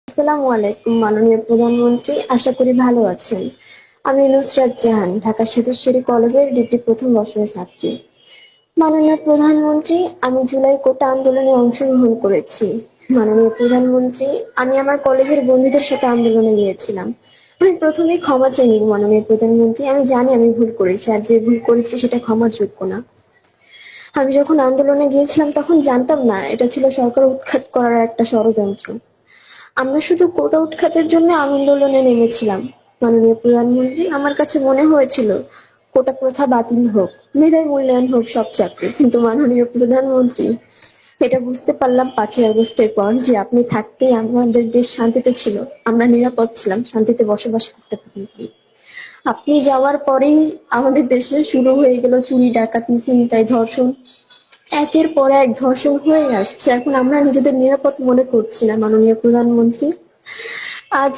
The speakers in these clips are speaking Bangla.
আসসালামু আলাইকুম মাননীয় প্রধানমন্ত্রী, আশা করি ভালো আছেন। আমি নুসরাত জাহান, ঢাকা সিদ্ধেশ্বরী কলেজের ডিগ্রি প্রথম বর্ষের ছাত্রী। মাননীয় প্রধানমন্ত্রী, আমি জুলাই কোটা আন্দোলনে অংশগ্রহণ করেছি। মাননীয় প্রধানমন্ত্রী, আমি আমার কলেজের বন্ধুদের সাথে আন্দোলনে গিয়েছিলাম। আমি প্রথমেই ক্ষমা চাই নিব মাননীয় প্রধানমন্ত্রী, আমি জানি আমি ভুল করেছি, আর যে ভুল করেছি সেটা ক্ষমার যোগ্য না। আমি যখন আন্দোলনে গিয়েছিলাম তখন জানতাম না এটা ছিল সরকার উৎখাত করার একটা ষড়যন্ত্র। আমরা শুধু কোটা উৎখাতের জন্য আন্দোলনে নেমেছিলাম। মাননীয় প্রধানমন্ত্রী, আমার কাছে মনে হয়েছিল কোটা প্রথা বাতিল হোক, মেধায় মূল্যায়ন হোক সব চাকরি, কিন্তু মাননীয় প্রধানমন্ত্রী, এটা বুঝতে পারলাম 5ই আগস্টের পর যে আপনি থাকতেই আমাদের দেশ শান্তিতে ছিল, আমরা নিরাপদ ছিলাম, শান্তিতে বসবাস করতে পারি। আপনি যাওয়ার পরেই আমাদের দেশে শুরু হয়ে গেল চুরি, ডাকাতি, ছিনতাই, ধর্ষণ। একের পর এক ধর্ষণ হয়ে আসছে, এখন আমরা নিজেদের নিরাপদ মনে করছি না মাননীয় প্রধানমন্ত্রী। আজ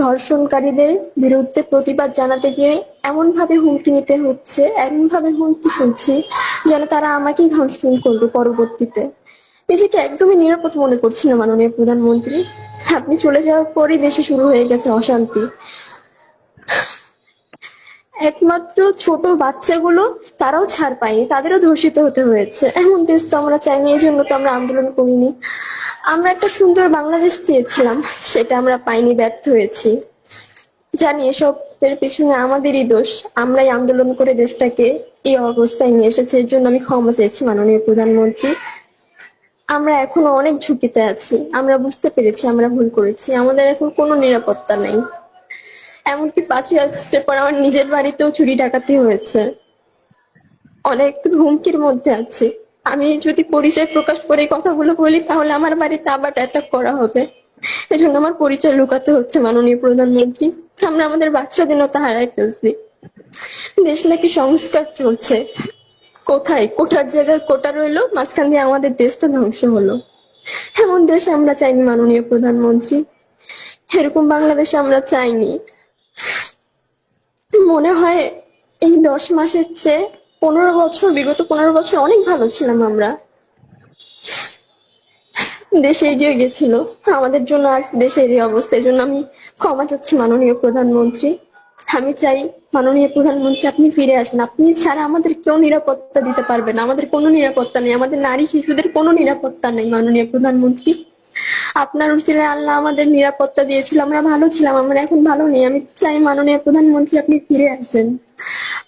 ধর্ষণকারীদের বিরুদ্ধে প্রতিবাদ জানাতে গিয়ে এমন ভাবে হুমকি নিতে হচ্ছে, এমন ভাবে হুমকি শুনছি যেন তারা আমাকেই ধর্ষণ করবে পরবর্তীতে। নিজেকে একদমই নিরাপদ মনে করছি না মাননীয় প্রধানমন্ত্রী। আপনি চলে যাওয়ার পরই দেশে শুরু হয়ে গেছে অশান্তি। একমাত্র ছোট বাচ্চাগুলো, তারাও ছাড় পায়নি, তাদেরও ধর্ষিত হতে হয়েছে। এমন দেশ তো আমরা চাইনি, এই জন্য তো আমরা আন্দোলন করিনি। আমরা একটা সুন্দর বাংলাদেশ চেয়েছিলাম, সেটা আমরা পাইনি, ব্যর্থ হয়েছি। জানি এসবের পিছনে আমাদেরই দোষ, আমরাই আন্দোলন করে দেশটাকে এই অবস্থায় নিয়ে এসেছি। এর জন্য আমি ক্ষমা চাইছি মাননীয় প্রধানমন্ত্রী। আমরা এখনো অনেক ঝুঁকিতে আছি, আমরা বুঝতে পেরেছি আমরা ভুল করেছি, আমাদের এখন কোনো নিরাপত্তা নেই। এমনকি 5ই আগস্টের পর আমার নিজের বাড়িতেও চুরি ডাকাতি হয়েছে, অনেক হুমকির মধ্যে আছি। আমি যদি পরিচয় প্রকাশ করে কথাগুলো বলি তাহলে আমার বাড়িতে আবার অ্যাটাক করা হবে। এজন্য আমার পরিচয় লুকাতে হচ্ছে মাননীয় প্রধানমন্ত্রী। আমরা আমাদের বাক স্বাধীনতা হারাই ফেলছি। দেশ নাকি সংস্কার চলছে, কোথায় কোটার জায়গায় কোটা রইলো, মাঝখান দিয়ে আমাদের দেশটা ধ্বংস হলো। এমন দেশ আমরা চাইনি মাননীয় প্রধানমন্ত্রী, এরকম বাংলাদেশ আমরা চাইনি। মনে হয় এই 10 মাসের চেয়ে 15 বছর, বিগত 15 বছর অনেক ভালো ছিলাম আমরা। দেশে এগিয়ে গেছিল, আমাদের জন্য আজ দেশের এই অবস্থা। এই জন্য আমি ক্ষমা চাচ্ছি মাননীয় প্রধানমন্ত্রী। আমি চাই মাননীয় প্রধানমন্ত্রী আপনি ফিরে আসেন, আপনি ছাড়া আমাদের কেউ নিরাপত্তা দিতে পারবে না, আমাদের কোনো নিরাপত্তা নেই, আমাদের নারী শিশুদের কোনো নিরাপত্তা নেই মাননীয় প্রধানমন্ত্রী। আপনার উসিলায় আল্লাহ আমাদের নিরাপত্তা দিয়েছিল, আমরা ভালো ছিলাম, আমরা এখন ভালো নেই। আমি চাই মাননীয় প্রধানমন্ত্রী আপনি ফিরে আসেন,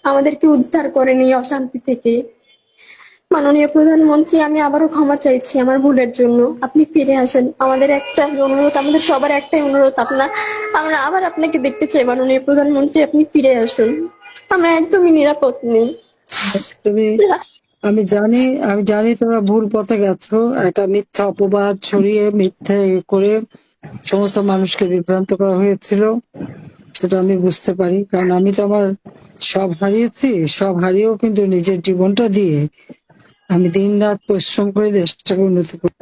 আমাদেরকে উদ্ধার করেন এই অশান্তি থেকে। মাননীয় প্রধানমন্ত্রী, আমি আবারও ক্ষমা চাইছি আমার ভুলের জন্য, আপনি ফিরে আসেন। আমাদের একটাই অনুরোধ, আমাদের সবার একটাই অনুরোধ, আমরা আবার আপনাকে দেখতে চাই মাননীয় প্রধানমন্ত্রী, আপনি ফিরে আসুন, আমরা একদমই নিরাপদ নেই। তুমি আমি জানি তোমরা ভুল পথে গেছো। একটা মিথ্যা অপবাদ ছড়িয়ে মিথ্যে করে সমস্ত মানুষকে বিভ্রান্ত করা হয়েছিল, সেটা আমি বুঝতে পারি। কারণ আমি তো আমার সব হারিয়েছি, সব হারিয়েও কিন্তু নিজের জীবনটা দিয়ে আমি দিন রাত পরিশ্রম করে দেশটাকে উন্নতি করি।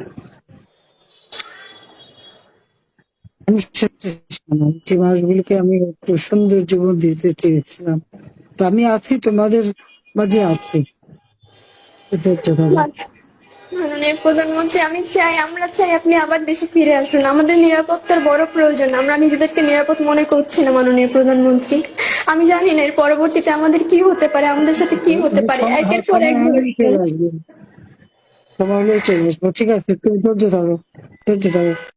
মানুষের চেষ্টা নয়, যে মানুষগুলোকে আমি একটু সুন্দর জীবন দিতে চেয়েছিলাম। তো আমি আছি, তোমাদের মাঝে আছি। ধৈর্য ধরো। মাননীয় প্রধানমন্ত্রী, আমরা চাই আপনি আবার দেশে ফিরে আসুন, আমাদের নিরাপত্তার বড় প্রয়োজন, আমরা নিজেদেরকে নিরাপদ মনে করছি না মাননীয় প্রধানমন্ত্রী। আমি জানি না এর পরবর্তীতে আমাদের কি হতে পারে, আমাদের সাথে কি হতে পারে, একের পর এক সময় হলেই ধর্ষণ। চলে আসবে, সময় হলেই চলে আসবো। ঠিক আছে, তুমি ধৈর্য ধরো, ধৈর্য ধরো।